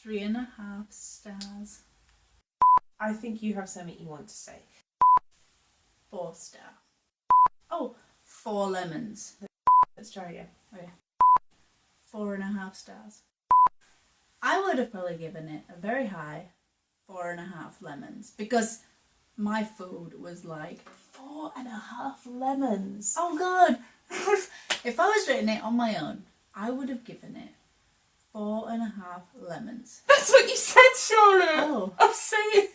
3.5 stars. I think you have something you want to say. 4 star. Oh, 4 lemons. Let's try again. Okay. 4.5 stars. I would have probably given it a very high 4.5 lemons because my food was like 4.5 lemons. oh god. If I was rating it on my own, I would have given it 4.5 lemons. That's what you said, Charlotte. Oh. I'm saying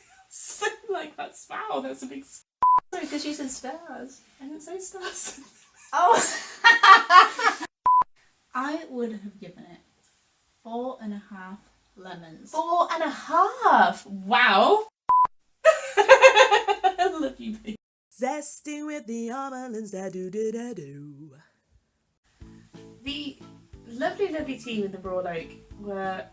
like that's wow. That's a big. Sorry, because you said stars. I didn't say stars. Oh. I would have given it 4.5 lemons. 4.5. Wow. I love you, babe. Zesting with the almonds that do. The lovely team in the Broad Oak were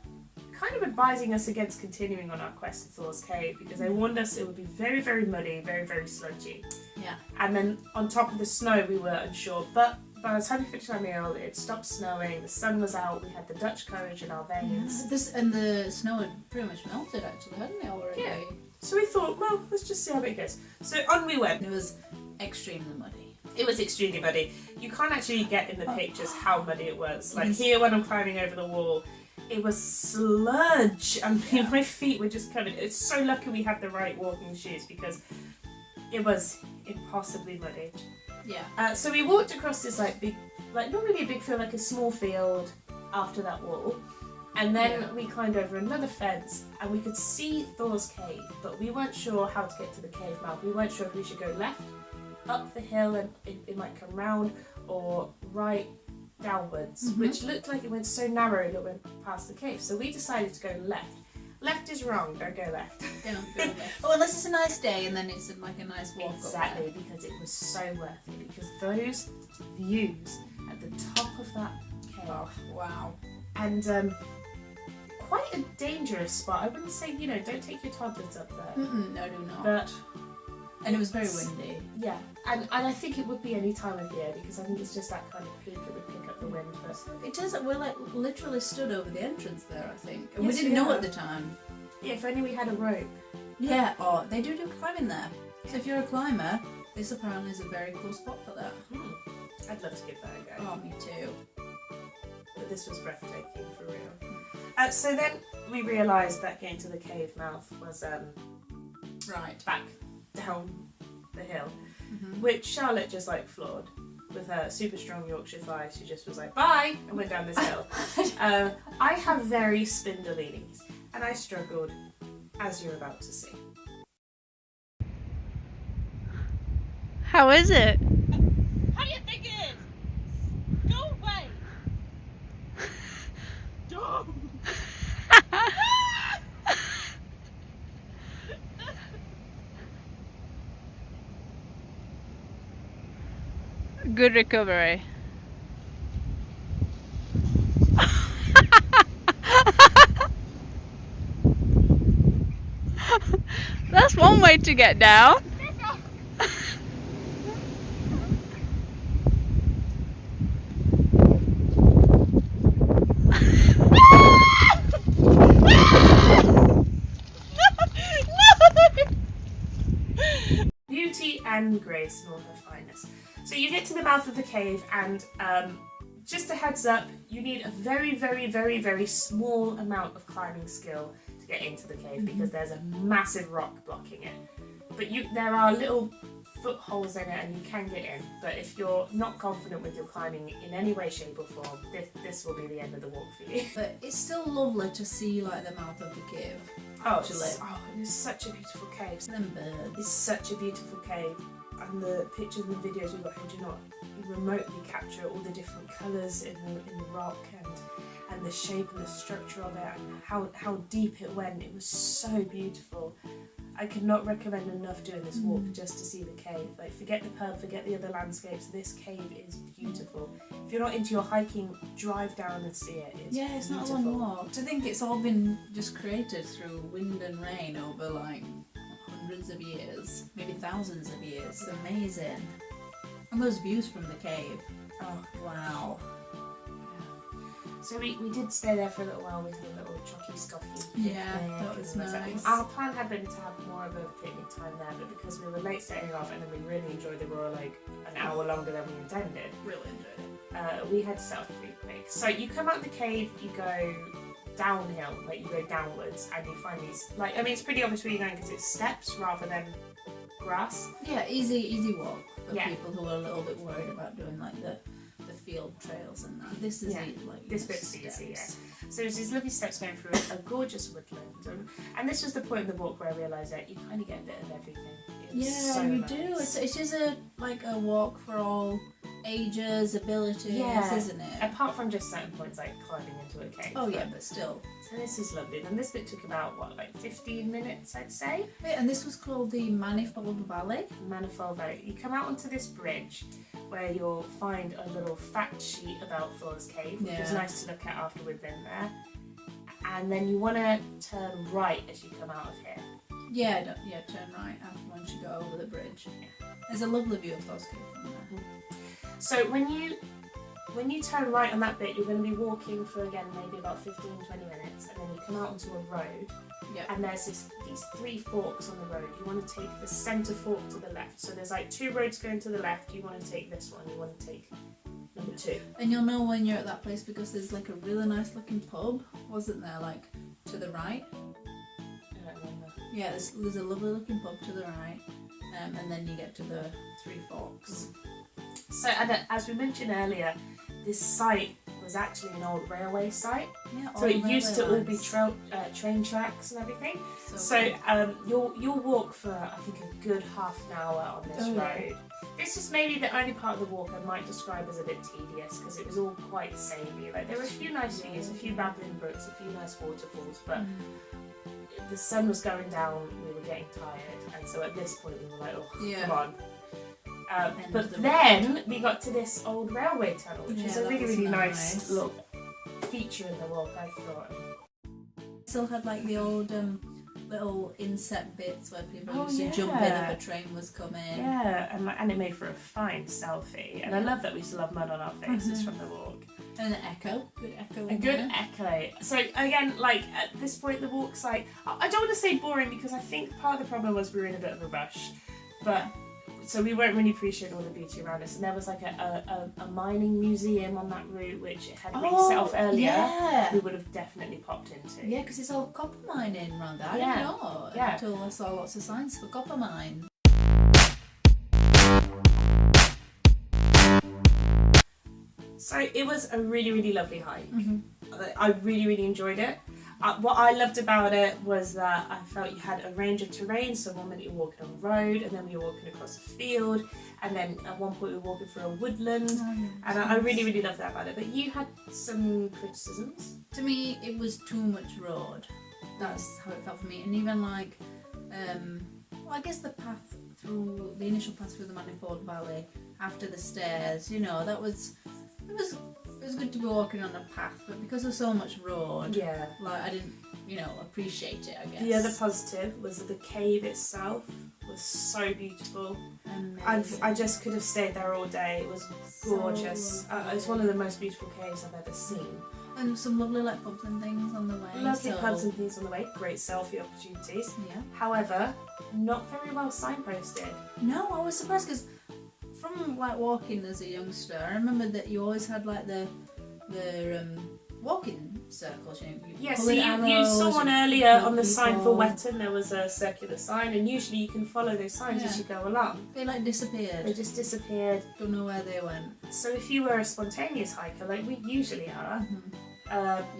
kind of advising us against continuing on our quest to Thor's cave because they warned us it would be very, very muddy, very, very sludgy. Yeah. And then on top of the snow, we were unsure. But by the time we finished our meal, it stopped snowing, the sun was out, we had the Dutch courage in our veins. And the snow had pretty much melted actually, hadn't it already? Yeah. So we thought, well, let's just see how it goes. So on we went. It was extremely muddy. It was extremely muddy. You can't actually get in the pictures how muddy it was. Like Yes. here when I'm climbing over the wall, it was sludge. I mean, my feet were just covered. It's so lucky we had the right walking shoes because it was impossibly muddy. Yeah. So we walked across this big, not really a big field, like a small field after that wall. And then we climbed over another fence and we could see Thor's cave, but we weren't sure how to get to the cave mouth. We weren't sure if we should go left, up the hill and it might come round, or right downwards, which looked like it went so narrow that it went past the cave. So we decided to go left. Left is wrong, don't go left. Don't go left. Oh, unless it's a nice day and then it's like a nice walk Exactly, up there. because it was so worth it, because those views at the top of that cave. Oh, wow. And quite a dangerous spot. I wouldn't say, don't take your toddlers up there. No, do not. But and it was very windy. yeah, and I think it would be any time of year because I think it's just that kind of peak that would pick up the wind. But It turns out we're literally stood over the entrance there, I think. And Yes, we didn't we know are. at the time. yeah, if only we had a rope. Yeah, oh, they do climbing there. So if you're a climber, this apparently is a very cool spot for that. I'd love to give that a go. Oh, me too. But this was breathtaking for real. So then we realised that getting to the cave mouth was Right. back down the hill, which Charlotte just floored with her super strong Yorkshire thighs. She just was like, bye, and went down this hill. I have very spindly knees, and I struggled, as you're about to see. How is it? How do you think it is? Go away! Don't! Good recovery. That's one way to get down. Beauty and grace in all her fineness. So you get to the mouth of the cave, and just a heads up, you need a very, very, very, very small amount of climbing skill to get into the cave because there's a massive rock blocking it. But there are little footholes in it and you can get in. But if you're not confident with your climbing in any way, shape or form, this will be the end of the walk for you. But it's still lovely to see the mouth of the cave. It's such a beautiful cave. Them birds. It's such a beautiful cave, and the pictures and the videos we got do not remotely capture all the different colours in the rock and the shape and the structure of it and how deep it went. It was so beautiful. I could not recommend enough doing this walk just to see the cave. Forget the pub, forget the other landscapes. This cave is beautiful. If you're not into your hiking, drive down and see it. It's not a long walk. To think it's all been just created through wind and rain over hundreds of years, maybe thousands of years. It's amazing. And those views from the cave. Oh, Wow. So we did stay there for a little while. We had a little chocky scoffy. Yeah, picnic that was and all nice. Our plan had been to have more of a picnic time there, but because we were late setting off and then we really enjoyed it, we were like an hour longer than we intended. Really enjoyed it. We had to set off pretty quick. So you come out the cave, you go downhill, like you go downwards, and you find these, like, I mean, it's pretty obvious where you're going because it's steps rather than grass. Yeah, easy walk for Yeah. people who are a little bit worried about doing like the field trails and that. This is Yeah, like this the bit's easy, yeah. steps. So there's these lovely steps going through a gorgeous woodland, and this was the point in the walk where I realised that you kind of get a bit of everything. It was Yeah, so you nice. do. It's just a walk for all ages, abilities, Yeah. isn't it? Apart from just certain points like climbing into a cave. Oh yeah, but still. So this is lovely. And this bit took about, what, like 15 minutes, I'd say? Wait, and this was called the Manifold Valley. Manifold Valley. You come out onto this bridge where you'll find a little fact sheet about Thor's cave, which is Yeah. nice to look at after we've been there. And then you want to turn right as you come out of here. Yeah, turn right after once you go over the bridge. There's a lovely view of Thor's Cave from there. So when you turn right on that bit, you're going to be walking for, again, maybe about 15-20 minutes, and then you come out onto a road, Yeah. and there's these 3 forks on the road. You want to take the centre fork to the left. So there's like 2 roads going to the left. You want to take this one. You want to take number 2. And you'll know when you're at that place because there's like a really nice looking pub, wasn't there, like to the right? I don't remember. Yeah, there's a lovely looking pub to the right, and then you get to the 3 forks. So, and as we mentioned earlier, this site was actually an old railway site. Yeah, So it used to all be lines. train tracks and everything. So So you'll walk for, I think, a good half an hour on this Oh, yeah. road. This is maybe the only part of the walk I might describe as a bit tedious because it was all quite samey. Like there were a few nice views, a few babbling brooks, a few nice waterfalls, but the sun was going down. We were getting tired, and so at this point we were like, "Oh, Yeah. come on." End But of the then we got to this old railway tunnel, which is Yeah, a that really, was really nice. nice little feature in the walk, I thought. Still had like the old little inset bits where people Oh, used to jump in yeah. if a train was coming. Yeah, and it made for a fine selfie. And I love that we still have mud on our faces from the walk. And an echo, good echo. A in good there. echo. So again, like at this point, the walk's like, I don't want to say boring because I think part of the problem was we were in a bit of a rush, but so we weren't really appreciating all the beauty around us. And there was like a mining museum on that route, which had been set off earlier. Yeah. We would have definitely popped into. Yeah, because it's all copper mining around there. I Yeah. didn't know Yeah. until I saw lots of signs for copper mine. So it was a really, really lovely hike. Mhm. I really, really enjoyed it. What I loved about it was that I felt you had a range of terrain. So one minute you're walking on a road, and then we were walking across a field, and then at one point we were walking through a woodland. And I really, really loved that about it. But you had some criticisms. To me, it was too much road. That's how it felt for me. And even like, well, I guess the initial path through the Manifold Valley after the stairs, it was good to be walking on a path, but because there's so much road, Yeah. like I didn't, appreciate it, I guess. The other positive was that the cave itself was so beautiful. Amazing. I just could have stayed there all day. It was gorgeous. So It's one of the most beautiful caves I've ever seen. And some lovely like pubs and things on the way. Lovely so- pubs and things on the way. Great selfie opportunities. Yeah. However, not very well signposted. No, I was surprised because from like walking as a youngster, I remember that you always had like the walking circles. Yeah, so coloured you arrows saw one and earlier on the people. sign for Wetton. There was a circular sign, and usually you can follow those signs as Yeah. you go along. They like disappeared. They just disappeared. Don't know where they went. So if you were a spontaneous hiker, like we usually are,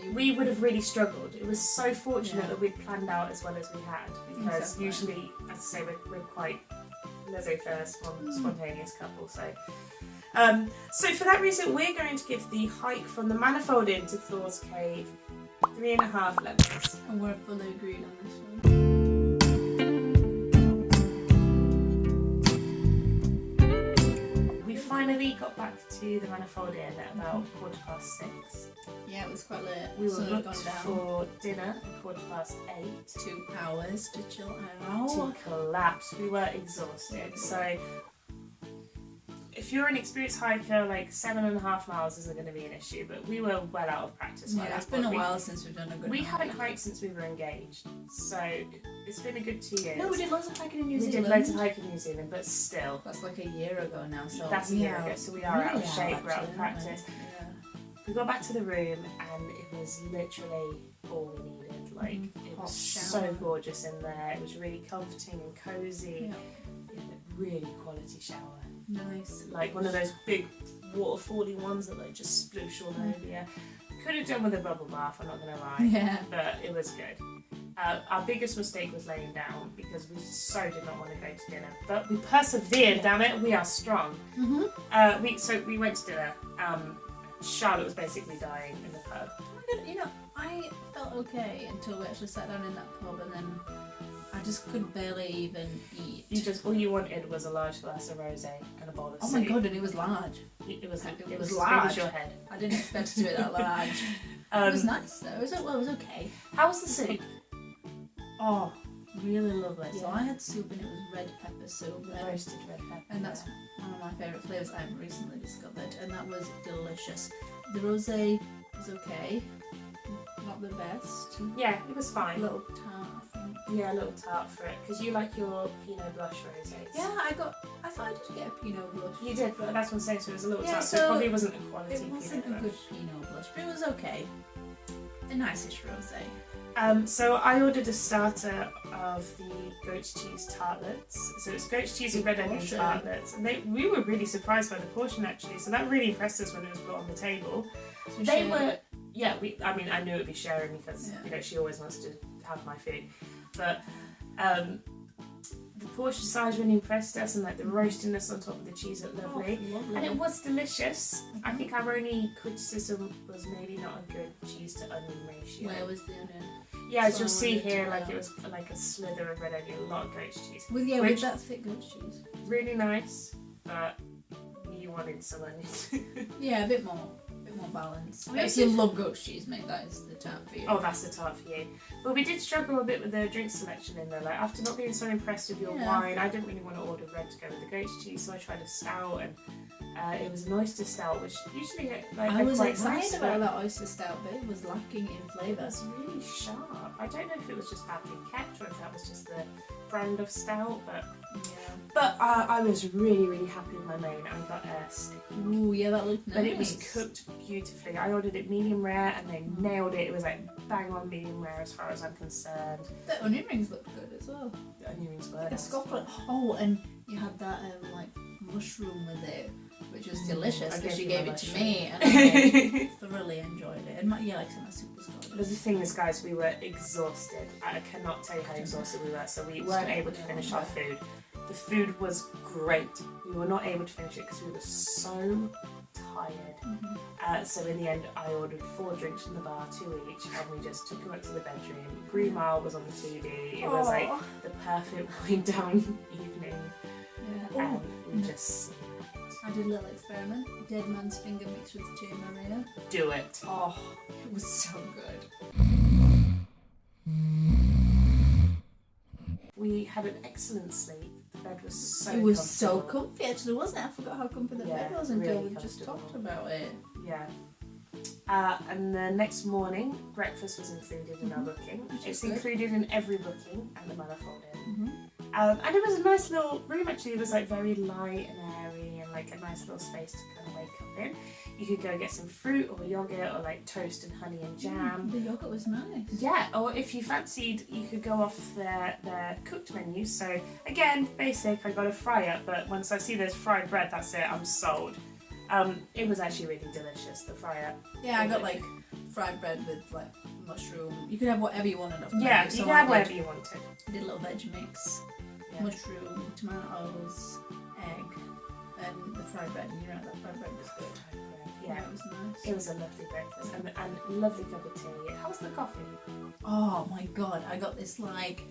You- we would have really struggled. It was so fortunate Yeah. that we'd planned out as well as we had, because Exactly. usually, as I say, we're quite laissez-faire, spontaneous couple. So for that reason, we're going to give the hike from the Manifold Inn to Thor's Cave 3.5 lemons. And we're fully agreed on this one. We finally got back to the Manifold Inn at about 6:15. Yeah, it was quite late. We were so we've booked gone down for dinner at 8:15. 2 hours to chill out. To collapse. We were exhausted. So if you're an experienced hiker, like 7.5 miles isn't going to be an issue, but we were well out of practice by Yeah, that it's been a point. while since we've done a good We hike. haven't hiked since we were engaged, so it's been a good 2 years. No, we did loads of hiking in New We Zealand. did loads of hiking in New Zealand, but still. That's like a year ago now, so That's a year ago, so we are out of really shape, we're out of actually, aren't we? practice. Yeah. We got back to the room and it was literally all we needed. Like, it Hot was shower. so gorgeous in there. It was really comforting and cozy. Yeah. Yeah, really quality shower. Nice. Like one of those big waterfally ones that like just sploosh all over you. Could have done with a bubble bath, I'm not gonna lie. Yeah. But it was good. Our biggest mistake was laying down because we so did not want to go to dinner. But we persevered, damn it, we are strong. Mm-hmm. We went to dinner. Charlotte was basically dying in the pub. You know, I felt okay until we actually sat down in that pub, and then I just could barely even eat. All you wanted was a large glass of rosé and a bowl of Oh soup. my god, and it was large. It was was as big as large. your head. I didn't expect it to be that large. It was nice though. It was okay. How was the soup? Oh, really lovely. So Yeah. I had soup and it was red pepper soup. Roasted red pepper. And that's one of my favourite flavours I've recently discovered, and that was delicious. The rosé was okay, not the best. Yeah, it was A fine. little tart, I think. Yeah, a little tart for it because you like your Pinot Blush rosés. Yeah, I thought I did get a Pinot Blush. You did, but that's what I'm saying. So it was a little Yeah, tart. So it so probably wasn't a quality It wasn't a Pinot good Blush. Pinot Blush, but it was okay. A nice-ish rosé. So I ordered a starter of the goat's cheese tartlets. So it's goat's cheese and red onion Portion. tartlets, and we were really surprised by the portion actually. So that really impressed us when it was put on the table. So They she- were, yeah. I mean, I knew it would be sharing because Yeah. she always wants to have my food, but the portion size really impressed us, and like the roastiness on top of the cheese looked lovely. Oh, lovely. And it was delicious. I think our only criticism was maybe not a good cheese to onion ratio. Where was the onion? Yeah, as So you'll see I wanted here, to like know. it was like a slither of red onion, a lot of goat's cheese. With Which- that thick goat cheese. Really nice, but you wanted some onion. Yeah, a bit more balance. We If also- you love goat cheese, mate, that is the tart for you. Oh, that's the tart for you. But we did struggle a bit with the drink selection in there. Like after not being so impressed with your Yeah. wine, I didn't really want to order red to go with the goat's cheese, so I tried a stout, and it was an oyster stout, which usually like I was quite excited nice, about but that oyster stout, but it was lacking in it flavour. was really sharp. I don't know if it was just badly kept or if that was just the brand of stout, but I was really happy with my main. I got a steak. Ooh, yeah, that looked nice. But it was cooked beautifully. I ordered it medium rare and they nailed it. It was like bang on medium rare as far as I'm concerned. The onion rings looked good as well. The onion rings were Like a nice. Scotland. Oh, and you had that like mushroom with it, which was delicious I because she gave you gave my it to mushroom. me, and I thoroughly enjoyed it. And like I said, my soup was But good. the thing is, guys, we were exhausted. I cannot tell you how exhausted we were, so we weren't able to finish our food. The food was great. We were not able to finish it because we were so tired. So in the end, I ordered 4 drinks from the bar, 2 each, and we just took them up to the bedroom. Green Mile was on the TV. It was like the perfect wind down evening, Yeah. and Oh, we just I did a little experiment. Dead man's finger mixed with Tia Maria. do it. Oh, it was so good. We had an excellent sleep. The bed was so It was so comfortable. comfy actually, wasn't it? I forgot how comfy the Yeah, bed was until really we just comfortable. talked about it. Yeah. And the next morning, breakfast was included in our booking. Which It's is good. included in every booking at the Manifold Inn. Mm-hmm. And it was a nice little room actually. It was like very light and airy and like a nice little space to kind of wake up in. You could go get some fruit or yogurt or like toast and honey and jam. The yogurt was nice. Yeah, or if you fancied, you could go off their cooked menu. So again, basic, I got a fry up, but once I see there's fried bread, that's it, I'm sold. It was actually really delicious, the fry up. Yeah, I got like fried bread with like mushroom. You could have whatever you wanted off the Yeah, menu. you So can I have whatever you wanted. did a little veg mix, Yeah. mushroom, tomatoes, egg, and the fried bread. And you know that fried bread was good. Yeah, it was nice. it was a lovely breakfast and lovely cup of tea. How was the coffee? Oh my god, I got this like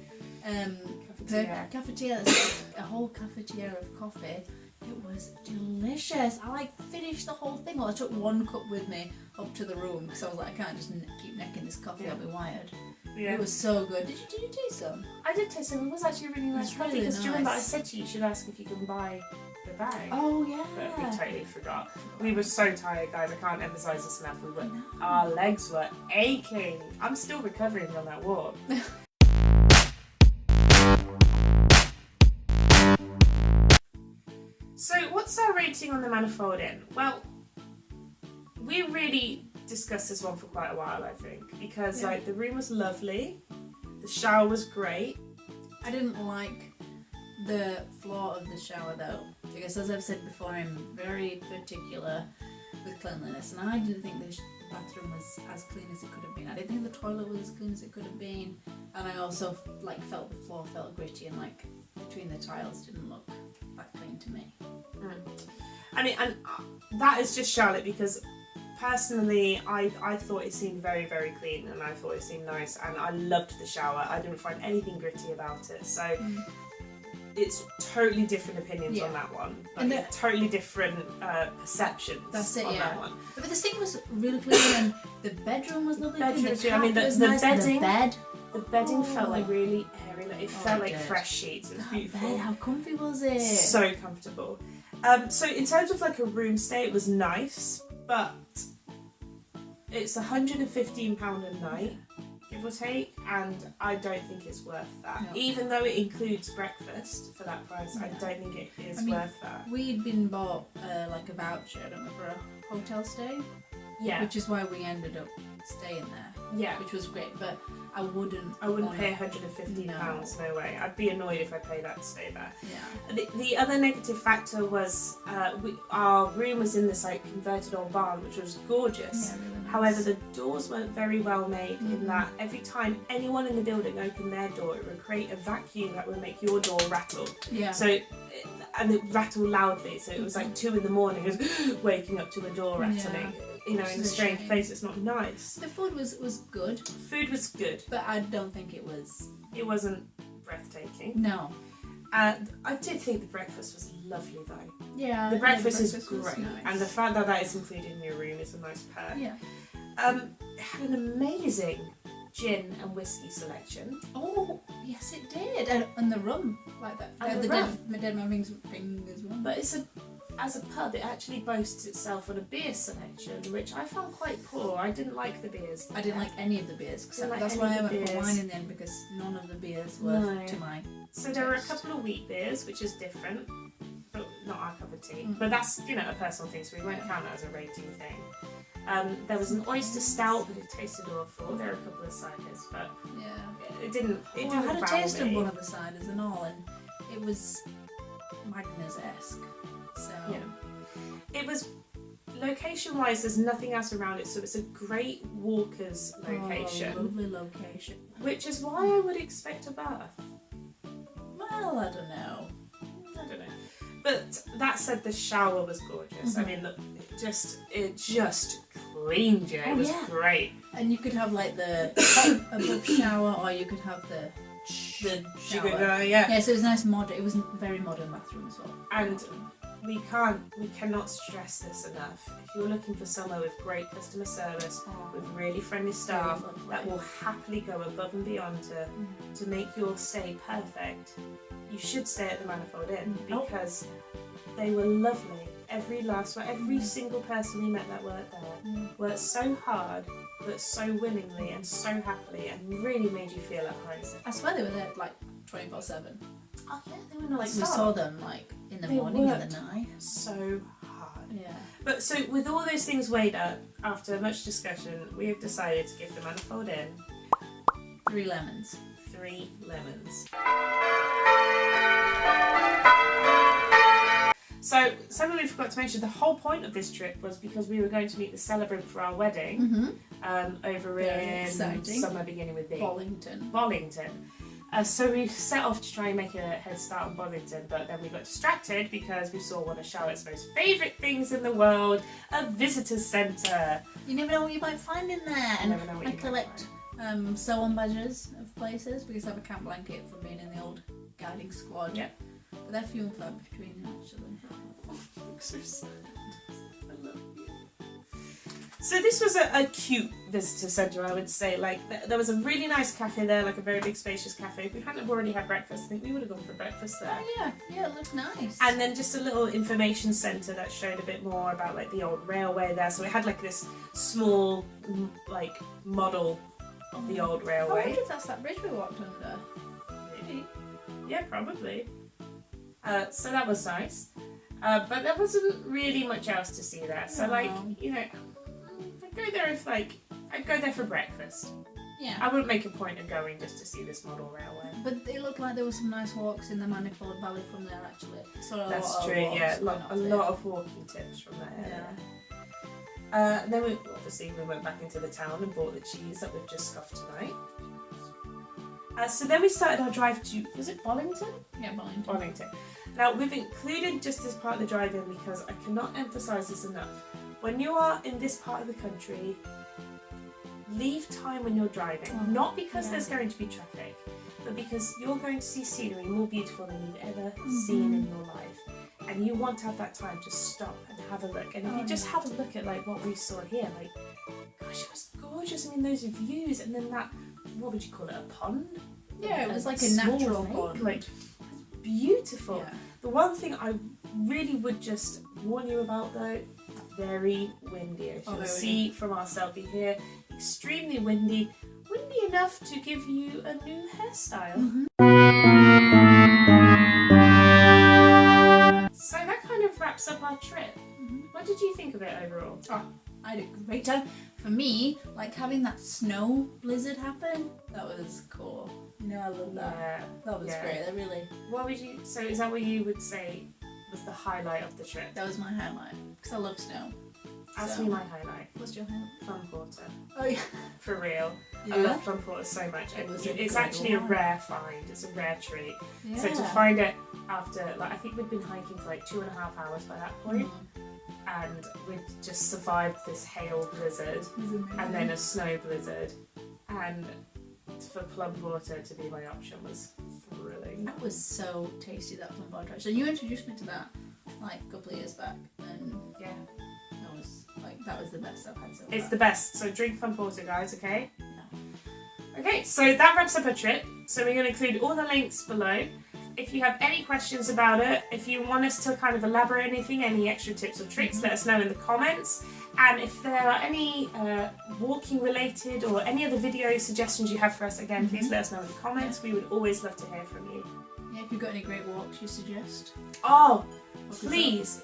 Cafetiere. cafetiere, that's like a whole cafetiere of coffee. It was delicious. I like finished the whole thing. Well, I took 1 cup with me up to the room because I was like, I can't just keep necking this coffee. Yeah. I'll be wired. Yeah. It was so good. Did you taste some? I did taste it. It was actually a really nice It's coffee really because do you remember I nice. said to you, you should ask if you can buy the bag. Oh yeah. But we totally forgot. We were so tired, guys. I can't emphasize this enough. No. Our legs were aching. I'm still recovering from that walk. So, what's our rating on the Manifold Inn? Well, we really discussed this one for quite a while, I think, because like the room was lovely, the shower was great. I didn't like the floor of the shower though, because as I've said before, I'm very particular with cleanliness, and I didn't think the bathroom was as clean as it could have been. I didn't think the toilet was as clean as it could have been, and I also like felt the floor felt gritty and like between the tiles didn't look that clean to me. I mean, and that is just Charlotte, because personally I thought it seemed very, very clean, and I thought it seemed nice, and I loved the shower. I didn't find anything gritty about it, so it's totally different opinions on that one, like, and totally different perceptions on that one. But the sink was really clean, and the bedroom was lovely. I mean, the nice, bedding, the bedding felt like really airy. Like, it felt like did. fresh sheets. It was That beautiful. bed, how comfy was it? So comfortable. So in terms of like a room stay, it was nice, but it's £115 a night, give or take, and I don't think it's worth that. No. Even though it includes breakfast for that price, I don't think it is worth that. We'd been bought like a voucher, don't we, for a hotel stay, Yeah, which is why we ended up staying there, yeah. which was great. But I wouldn't pay £115, no way. I'd be annoyed if I paid that to stay there. Yeah. The other negative factor was our room was in this like converted old barn, which was gorgeous. Yeah, really nice. However, the doors weren't very well made in that every time anyone in the building opened their door, it would create a vacuum that would make your door rattle. Yeah. So, and it rattled loudly. So it was like 2 a.m. It was waking up to a door rattling. You know, in a It's a strange shame. place. It's not nice. The food was good, Food was good. but I don't think it was. It wasn't breathtaking. No. And I did think the breakfast was lovely though. Yeah. The breakfast is was great, nice. and the fact that that is included in your room is a nice perk. Yeah. It had an amazing gin and whiskey selection. Oh, yes, it did. And the rum, like that. And the dead, rum. my dead man rings as well. But as a pub, it actually boasts itself on a beer selection, which I found quite poor. I didn't like the beers. I didn't like any of the beers. Didn't like That's any why I of the went for beers. wine in the end, because none of the beers were No. to my. So there were a couple of wheat beers, which is different, but not our cup of tea. But that's, you know, a personal thing, so we won't count it as a rating thing. There was an oyster stout, but it tasted awful. There were a couple of ciders, but Yeah. it didn't. It Well, didn't I had a wow taste of me. one of the ciders and all, and it was Magnus-esque. So. Yeah. It was location-wise. There's nothing else around it, so it's a great walkers location, Oh, lovely location. which is why I would expect a bath. Well, I don't know. I don't know. But that said, the shower was gorgeous. I mean, look, it just cleaned you. It Oh, was yeah. great. And you could have like the above shower, or you could have the shower. Yeah. So it was nice modern. It was a very modern bathroom as well. And we cannot stress this enough. If you're looking for somewhere with great customer service, with really friendly staff Very lovely. that will happily go above and beyond to make your stay perfect, you should stay at the Manifold Inn, because they were lovely. Every single person we met that worked there worked so hard, but so willingly and so happily, and really made you feel at home. I swear they were there like 24/7. Oh yeah, they were Like nice. we saw them like in the They morning and worked. the night. so hard. Yeah. But so with all those things weighed up, after much discussion, we have decided to give the Manifold Inn 3 lemons. 3 lemons. So something we forgot to mention, the whole point of this trip was because we were going to meet the celebrant for our wedding over Very in exciting. somewhere beginning with B. Bollington. Bollington. So we set off to try and make a head start on Bollington, but then we got distracted because we saw one of Charlotte's most favourite things in the world, a visitor centre. You never know what you might find in there. And never know what I you might collect sew-on badges of places because I have a camp blanket from being in the old guiding squad. Yeah. But they're few and far between actually. Looks so sad. I love you. So this was a cute visitor centre, I would say. Like there was a really nice cafe there, like a very big spacious cafe. If we hadn't already had breakfast, I think we would have gone for breakfast there. Oh yeah, it looked nice. And then just a little information centre that showed a bit more about like the old railway there. So it had like this small like model of the old I railway. wonder if that's that bridge we walked under. Maybe. Yeah, probably. So that was nice. But there wasn't really much else to see there. So like, you know, I'd go there if like, I'd go there for breakfast. Yeah. I wouldn't make a point of going just to see this model railway. But it looked like there were some nice walks in the Manifold Valley from there actually. That's true, yeah. A lot of walking tips from that area. And then we went back into the town and bought the cheese that we've just scoffed tonight. So then we started our drive to, was it Bollington? Yeah, Bollington. Bollington. Now we've included just this part of the drive in because I cannot emphasise this enough. When you are in this part of the country, leave time when you're driving. Not because there's going to be traffic, but because you're going to see scenery more beautiful than you've ever seen in your life. And you want to have that time to stop and have a look. And if you just have a look at like what we saw here, like, gosh, it was gorgeous. I mean, those views, and then that, what would you call it, a pond? Yeah, it was like a small natural lake, pond. like beautiful. Yeah. The one thing I really would just warn you about though, very windy. As you'll see from our selfie here, extremely windy. Windy enough to give you a new hairstyle. So that kind of wraps up our trip. What did you think of it overall? Oh, I had a great time. For me, like having that snow blizzard happen, that was cool. You know, I love that. Yeah, That was great. That really, What would you? So is that what you would say was the highlight of the trip? that was my highlight because I love snow. Ask So- me my highlight. What's your highlight? Plum porter. Oh yeah. For real. Yeah. I love plum porter so much. It was It's a actually a good one. rare find. It's a rare treat. Yeah. So to find it after, like, I think we'd been hiking for like 2.5 hours by that point, and we'd just survived this hail blizzard It was amazing. and then a snow blizzard, and for plum porter to be my option was thrilling. That was so tasty, that plum porter. So you introduced me to that like a couple of years back, and Yeah, that was the best I've had so far. it's the best. So drink plum porter, guys. Okay. Yeah. Okay, so that wraps up our trip. So we're going to include all the links below. If you have any questions about it, if you want us to kind of elaborate anything, any extra tips or tricks, let us know in the comments. And if there are any walking related or any other video suggestions you have for us, again, please let us know in the comments. We would always love to hear from you. Yeah, if you've got any great walks you suggest. Oh, What is that? please.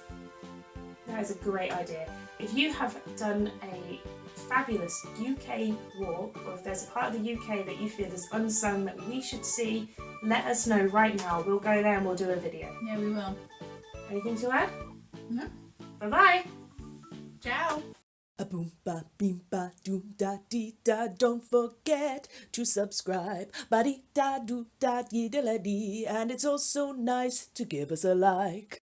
That is a great idea. If you have done a fabulous UK walk, or if there's a part of the UK that you feel is unsung that we should see, let us know right now. We'll go there and we'll do a video. Yeah, we will. Anything to add? No. Bye bye. Ciao. A boom ba beam ba doo da dee da. Don't forget to subscribe. Ba dee da doo da dee da la dee. And it's also nice to give us a like.